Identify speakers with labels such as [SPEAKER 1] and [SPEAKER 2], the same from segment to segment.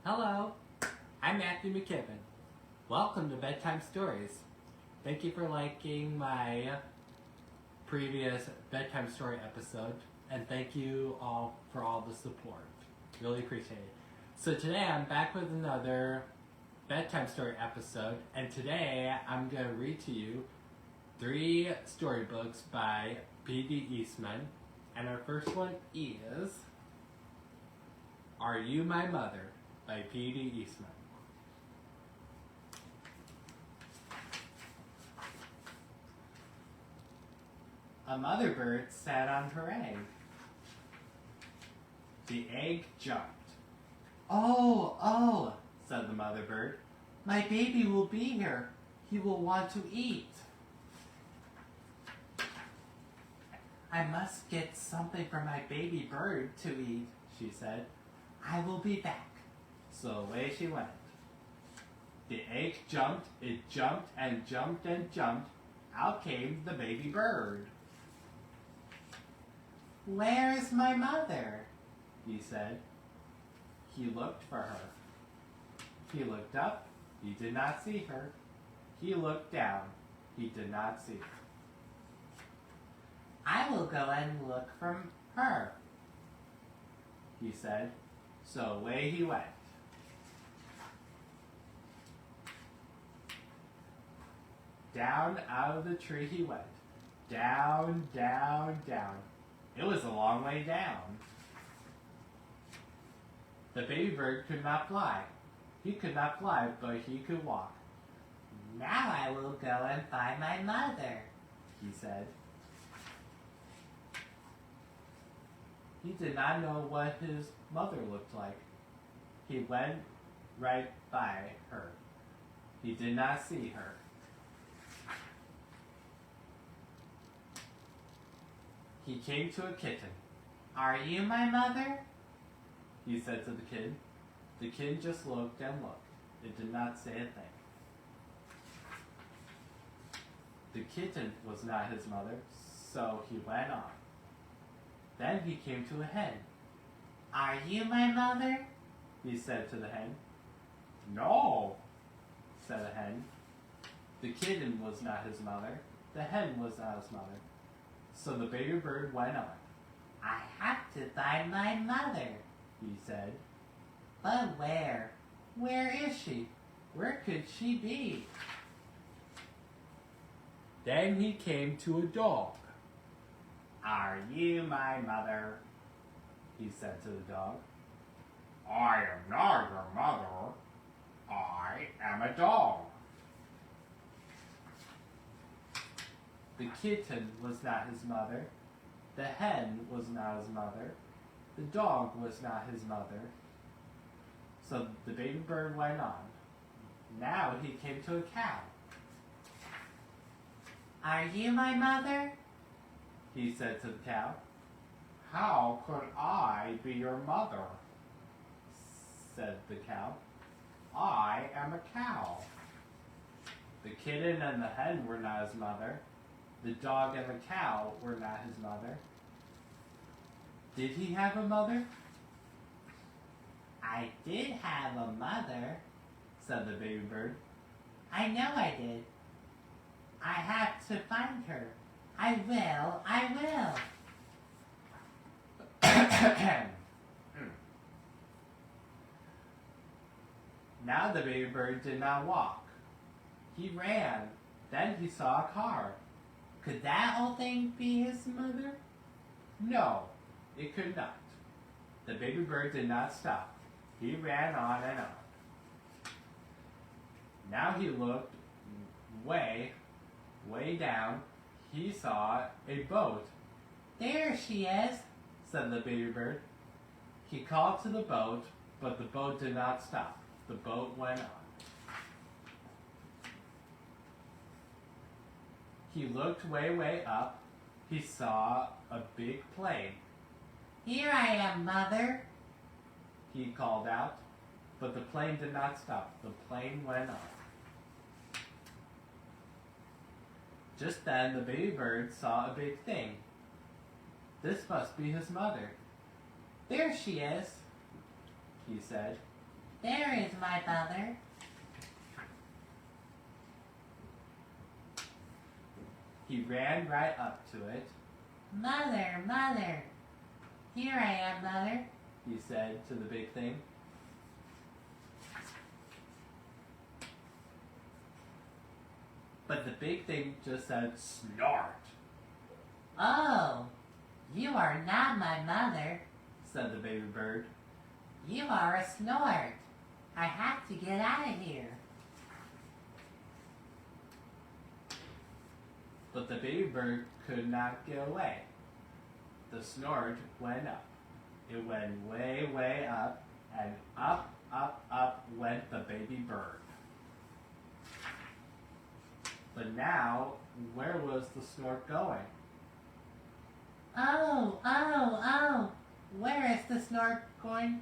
[SPEAKER 1] Hello, I'm Matthew McKibbin. Welcome to Bedtime Stories. Thank you for liking my previous bedtime story episode, and thank you all for all the support. Really appreciate it. So today I'm back with another bedtime story episode, and today I'm going to read to you 3 storybooks by P.D. Eastman, and our first one is Are You My Mother? By P.D. Eastman. A mother bird sat on her egg. The egg jumped. Oh, said the mother bird. My baby will be here. He will want to eat. I must get something for my baby bird to eat, she said. I will be back. So away she went. The egg jumped, it jumped and jumped and jumped. Out came the baby bird. Where is my mother? He said. He looked for her. He looked up, he did not see her. He looked down, he did not see her. I will go and look for her, he said. So away he went. Down out of the tree he went. Down, down, down. It was a long way down. The baby bird could not fly. He could not fly, but he could walk. Now I will go and find my mother, he said. He did not know what his mother looked like. He went right by her. He did not see her. He came to a kitten. Are you my mother? He said to the kid. The kid just looked and looked. It did not say a thing. The kitten was not his mother, so he went on. Then he came to a hen. Are you my mother? He said to the hen. No, said the hen. The kitten was not his mother. The hen was not his mother. So the baby bird went on. I have to find my mother, he said. But where? Where is she? Where could she be? Then he came to a dog. Are you my mother? He said to the dog. I am not your mother. I am a dog. The kitten was not his mother. The hen was not his mother. The dog was not his mother. So the baby bird went on. Now he came to a cow. Are you my mother? He said to the cow. How could I be your mother? Said the cow. I am a cow. The kitten and the hen were not his mother. The dog and the cow were not his mother. Did he have a mother? I did have a mother, said the baby bird. I know I did. I have to find her. I will. Now the baby bird did not walk. He ran. Then he saw a car. Could that old thing be his mother? No, it could not. The baby bird did not stop. He ran on and on. Now he looked way down. He saw a boat. There she is, said the baby bird. He called to the boat, but the boat did not stop. The boat went on. He looked way up. He saw a big plane. Here I am, Mother, he called out, but the plane did not stop. The plane went on. Just then the baby bird saw a big thing. This must be his mother. There she is, he said.
[SPEAKER 2] There is my mother.
[SPEAKER 1] He ran right up to it.
[SPEAKER 2] Mother, mother. Here I am, mother.
[SPEAKER 1] He said to the big thing. But the big thing just said, snort,
[SPEAKER 2] Oh, you are not my mother.
[SPEAKER 1] said the baby bird.
[SPEAKER 2] You are a snort. I have to get out of here.
[SPEAKER 1] But the baby bird could not get away. The snort went up. It went way, way up, and up, up, up went the baby bird. But now, where was the snort going?
[SPEAKER 2] Oh, oh, oh. Where is the snort going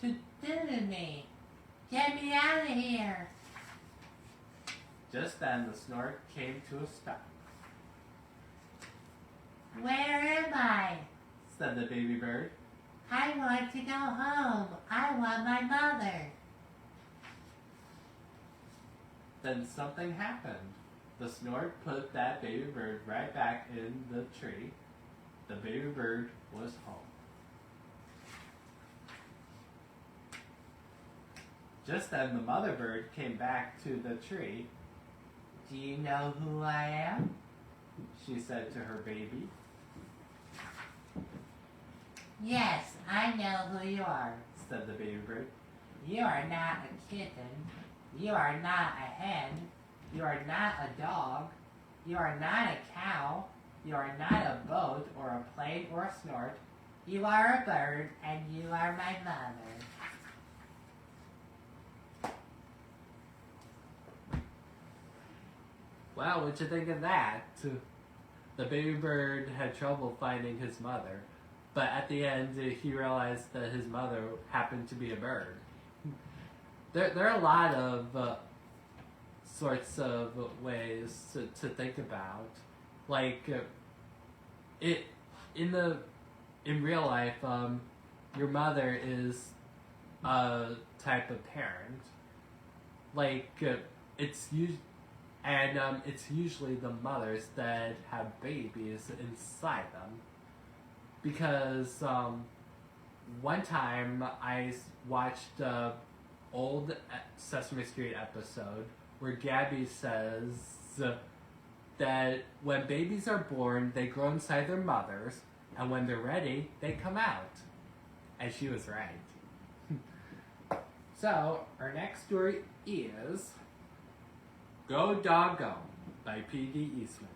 [SPEAKER 2] to do to me? Get me out of here.
[SPEAKER 1] Just then, the snort came to a stop.
[SPEAKER 2] Where am I?
[SPEAKER 1] Said the baby bird.
[SPEAKER 2] I want to go home. I want my mother.
[SPEAKER 1] Then something happened. The snort put that baby bird right back in the tree. The baby bird was home. Just then the mother bird came back to the tree.
[SPEAKER 2] Do you know who I am?
[SPEAKER 1] She said to her baby.
[SPEAKER 2] Yes, I know who you are.
[SPEAKER 1] Said the baby bird.
[SPEAKER 2] You are not a kitten. You are not a hen. You are not a dog. You are not a cow. You are not a boat or a plane or a snort. You are a bird and you are my mother.
[SPEAKER 1] Wow, what'd you think of that? The baby bird had trouble finding his mother, but at the end he realized that his mother happened to be a bird. There are a lot of sorts of ways to think about, like in real life, your mother is a type of parent. Like it's usually the mothers that have babies inside them. Because one time I watched an old Sesame Street episode where Gabby says that when babies are born, they grow inside their mothers, and when they're ready, they come out. And she was right. So, our next story is Go Doggone by P.D. Eastman.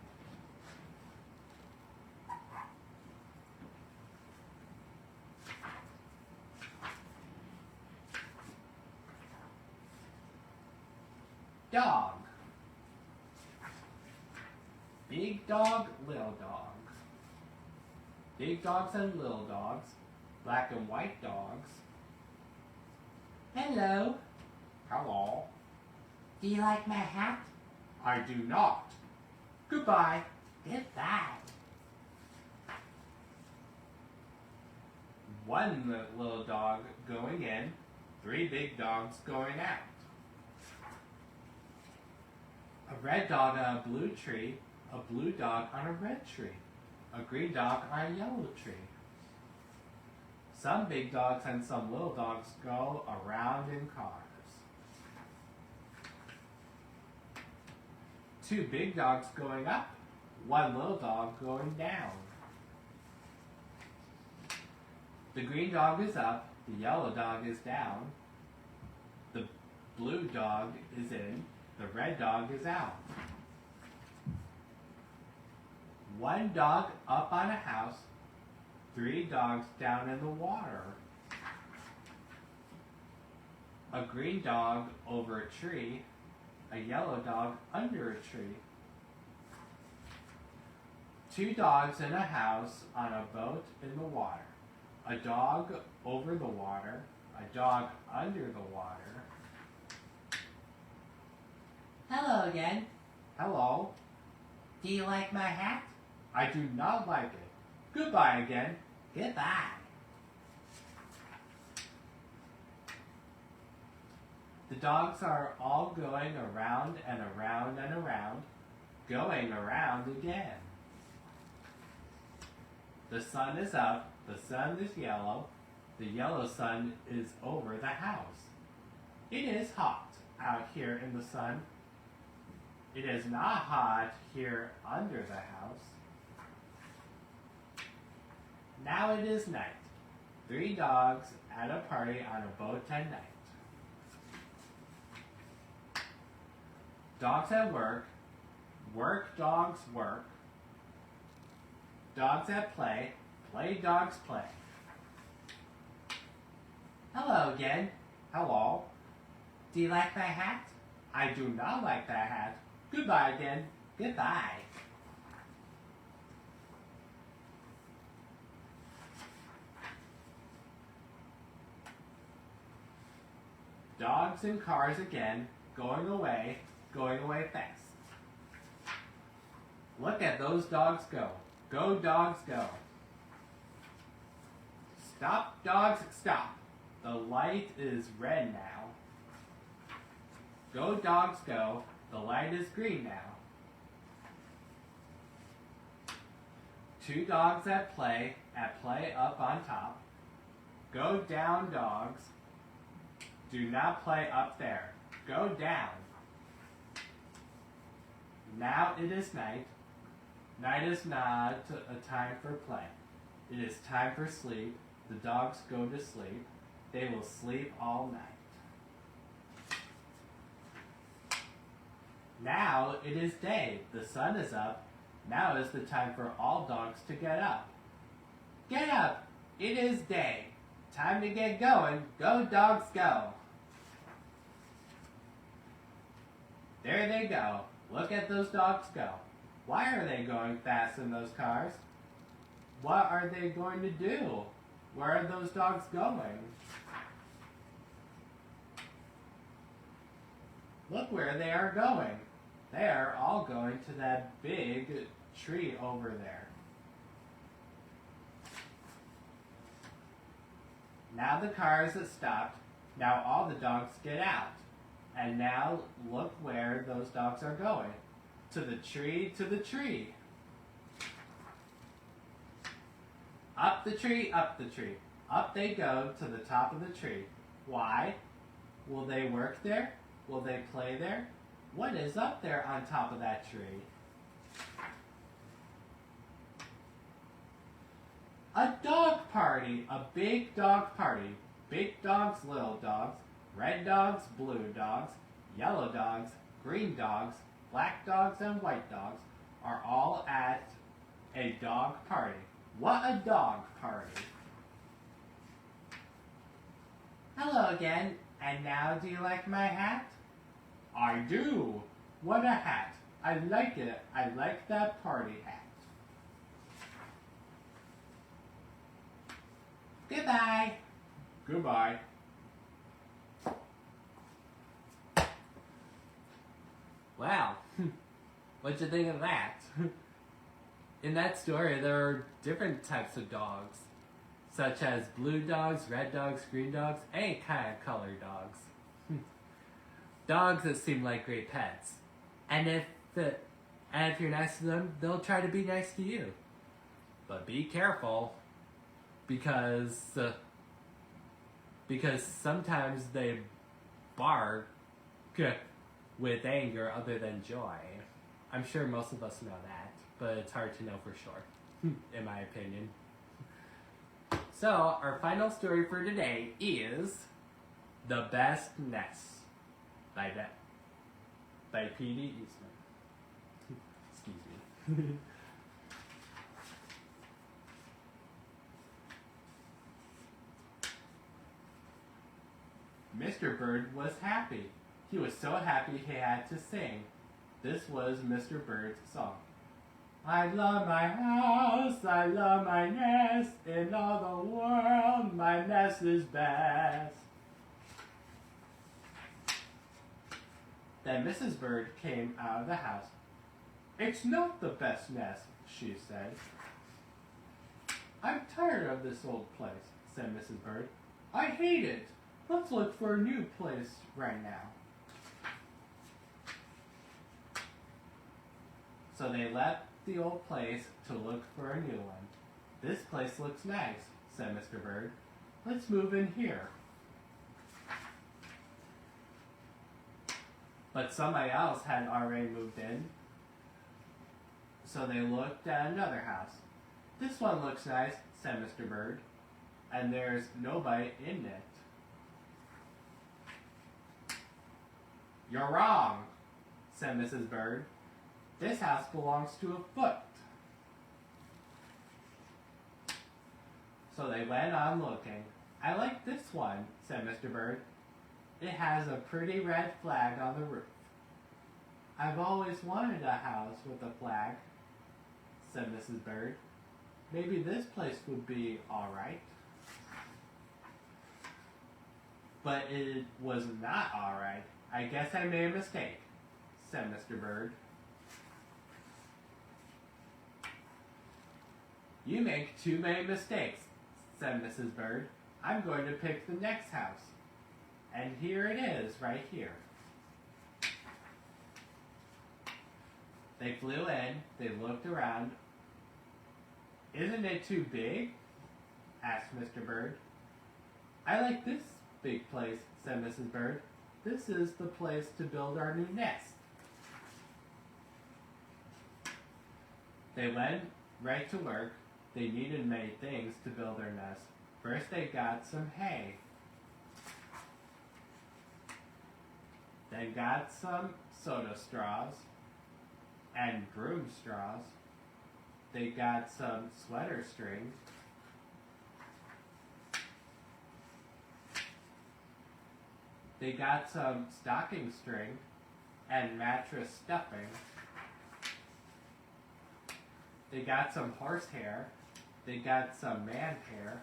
[SPEAKER 1] Dog. Big dog, little dog. Big dogs and little dogs. Black and white dogs.
[SPEAKER 2] Hello.
[SPEAKER 1] Hello.
[SPEAKER 2] Do you like my hat?
[SPEAKER 1] I do not. Goodbye.
[SPEAKER 2] Goodbye.
[SPEAKER 1] One little dog going in, 3 big dogs going out. A red dog on a blue tree, a blue dog on a red tree, a green dog on a yellow tree. Some big dogs and some little dogs go around in cars. 2 big dogs going up, 1 little dog going down. The green dog is up, the yellow dog is down, the blue dog is in, the red dog is out. 1 dog up on a house, 3 dogs down in the water. A green dog over a tree, a yellow dog under a tree. 2 dogs in a house on a boat in the water. A dog over the water, a dog under the water.
[SPEAKER 2] Hello again.
[SPEAKER 1] Hello.
[SPEAKER 2] Do you like my hat?
[SPEAKER 1] I do not like it. Goodbye again.
[SPEAKER 2] Goodbye.
[SPEAKER 1] The dogs are all going around and around and around, going around again. The sun is up, the sun is yellow, the yellow sun is over the house. It is hot out here in the sun. It is not hot here under the house. Now it is night. 3 dogs at a party on a boat at night. Dogs at work. Work dogs work. Dogs at play. Play dogs play. Hello again. Hello.
[SPEAKER 2] Do you like my hat?
[SPEAKER 1] I do not like that hat. Goodbye again.
[SPEAKER 2] Goodbye.
[SPEAKER 1] Dogs and cars again, going away fast. Look at those dogs go. Go, dogs, go. Stop, dogs, stop. The light is red now. Go, dogs, go. The light is green now. 2 dogs at play up on top. Go down, dogs. Do not play up there. Go down. Now it is night. Night is not a time for play. It is time for sleep. The dogs go to sleep. They will sleep all night. Now it is day. The sun is up. Now is the time for all dogs to get up. Get up! It is day. Time to get going. Go, dogs, go. There they go. Look at those dogs go. Why are they going fast in those cars? What are they going to do? Where are those dogs going? Look where they are going. They are all going to that big tree over there. Now the cars have stopped. Now all the dogs get out. And now look where those dogs are going. To the tree, to the tree. Up the tree, up the tree. Up they go to the top of the tree. Why? Will they work there? Will they play there? What is up there on top of that tree? A dog party, a big dog party. Big dogs, little dogs. Red dogs, blue dogs, yellow dogs, green dogs, black dogs, and white dogs are all at a dog party. What a dog party.
[SPEAKER 2] Hello again. And now do you like my hat?
[SPEAKER 1] I do. What a hat. I like it. I like that party hat.
[SPEAKER 2] Goodbye.
[SPEAKER 1] Goodbye.
[SPEAKER 2] Wow. What'd you think of that? In that story, there are different types of dogs, such as blue dogs, red dogs, green dogs, any kind of color dogs. Dogs that seem like great pets. And if you're nice to them, they'll try to be nice to you. But be careful, because sometimes they bark with anger other than joy. I'm sure most of us know that, but it's hard to know for sure, in my opinion. So, our final story for today is The Best Nest by P.D. Eastman. Excuse me.
[SPEAKER 1] Mr. Bird was happy. He was so happy he had to sing. This was Mr. Bird's song. I love my house, I love my nest, in all the world my nest is best. Then Mrs. Bird came out of the house. It's not the best nest, she said. I'm tired of this old place, said Mrs. Bird. I hate it. Let's look for a new place right now. So they left the old place to look for a new one. This place looks nice, said Mr. Bird. Let's move in here. But somebody else had already moved in, so they looked at another house. This one looks nice, said Mr. Bird, and there's nobody in it. You're wrong, said Mrs. Bird. This house belongs to a foot. So they went on looking. I like this one, said Mr. Bird. It has a pretty red flag on the roof. I've always wanted a house with a flag, said Mrs. Bird. Maybe this place would be all right. But it was not all right. I guess I made a mistake, said Mr. Bird. You make too many mistakes, said Mrs. Bird. I'm going to pick the next house. And here it is, right here. They flew in, they looked around. Isn't it too big? Asked Mr. Bird. I like this big place, said Mrs. Bird. This is the place to build our new nest. They went right to work. They needed many things to build their nest. First they got some hay. They got some soda straws and broom straws. They got some sweater string. They got some stocking string and mattress stuffing. They got some horsehair. They got some man hair.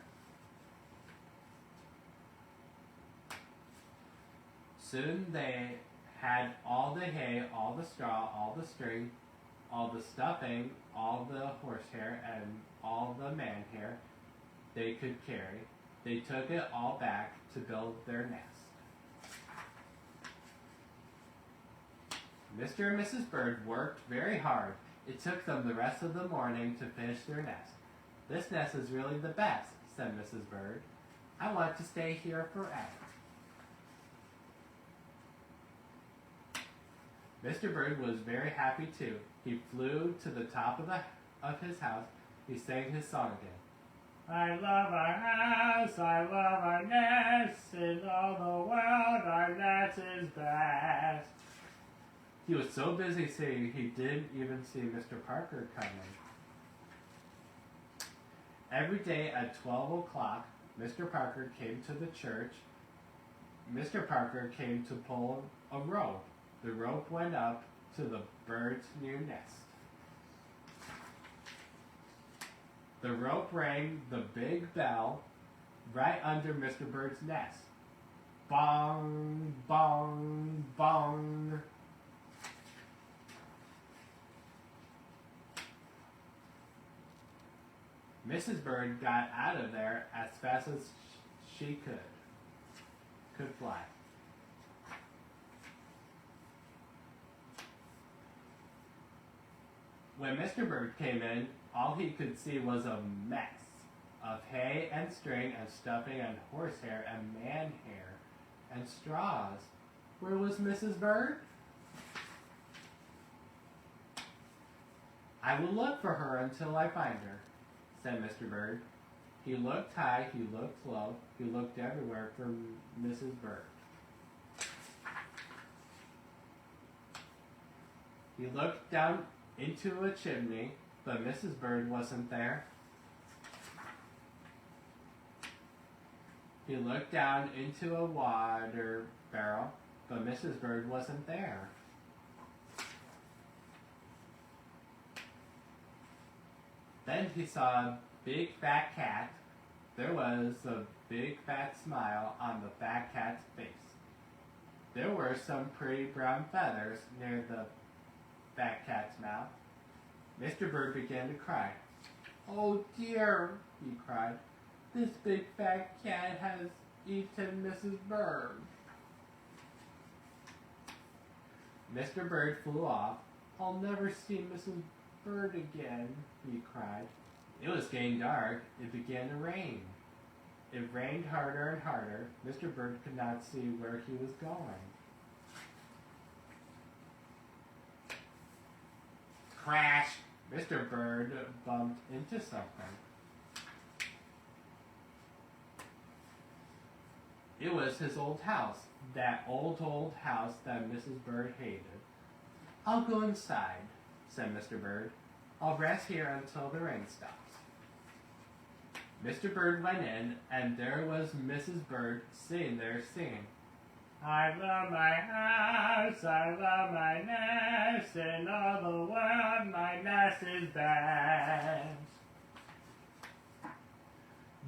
[SPEAKER 1] Soon they had all the hay, all the straw, all the string, all the stuffing, all the horsehair, and all the man hair they could carry. They took it all back to build their nest. Mr. and Mrs. Bird worked very hard. It took them the rest of the morning to finish their nest. This nest is really the best, said Mrs. Bird. I want to stay here forever. Mr. Bird was very happy too. He flew to the top of his house. He sang his song again. I love our house, I love our nest. In all the world, our nest is best. He was so busy singing, he didn't even see Mr. Parker coming. Every day at 12 o'clock, Mr. Parker came to the church. Mr. Parker came to pull a rope. The rope went up to the bird's new nest. The rope rang the big bell right under Mr. Bird's nest. Bong, bong, bong. Mrs. Bird got out of there as fast as she could fly. When Mr. Bird came in, all he could see was a mess of hay and string and stuffing and horsehair and man hair and straws. Where was Mrs. Bird? I will look for her until I find her, said Mr. Bird. He looked high, he looked low, he looked everywhere for Mrs. Bird. He looked down into a chimney, but Mrs. Bird wasn't there. He looked down into a water barrel, but Mrs. Bird wasn't there. Then he saw a big fat cat. There was a big fat smile on the fat cat's face. There were some pretty brown feathers near the fat cat's mouth. Mr. Bird began to cry. Oh dear, he cried. This big fat cat has eaten Mrs. Bird. Mr. Bird flew off. I'll never see Mrs. Bird again, he cried. It was getting dark. It began to rain. It rained harder and harder. Mr. Bird could not see where he was going. Crash! Mr. Bird bumped into something. It was his old house, that old house that Mrs. Bird hated. I'll go inside, said Mr. Bird. I'll rest here until the rain stops. Mr. Bird went in, and there was Mrs. Bird sitting there singing, I love my house, I love my nest, in all the world my nest is best.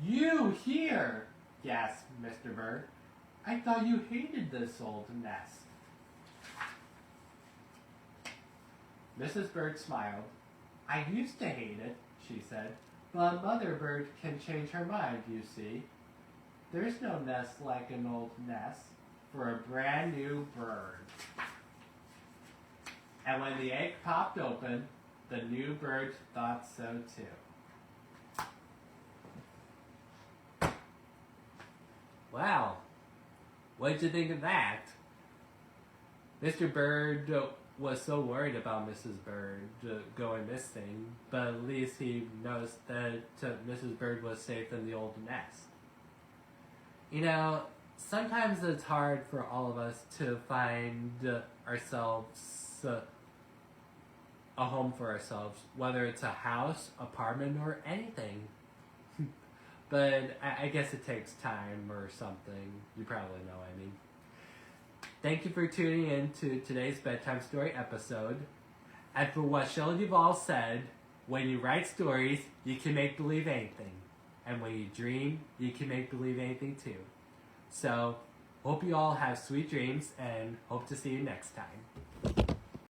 [SPEAKER 1] You here, gasped Mr. Bird. I thought you hated this old nest. Mrs. Bird smiled. I used to hate it, she said, but Mother Bird can change her mind, you see. There's no nest like an old nest for a brand new bird. And when the egg popped open, the new bird thought so too. Wow, what did you think of that? Mr. Bird was so worried about Mrs. Bird going missing, but at least he noticed that Mrs. Bird was safe in the old nest. You know, sometimes it's hard for all of us to find ourselves a home for ourselves, whether it's a house, apartment, or anything. But I guess it takes time or something. You probably know what I mean. Thank you for tuning in to today's Bedtime Story episode. And for what Shelley Duvall said, when you write stories, you can make believe anything. And when you dream, you can make believe anything too. So, hope you all have sweet dreams and hope to see you next time.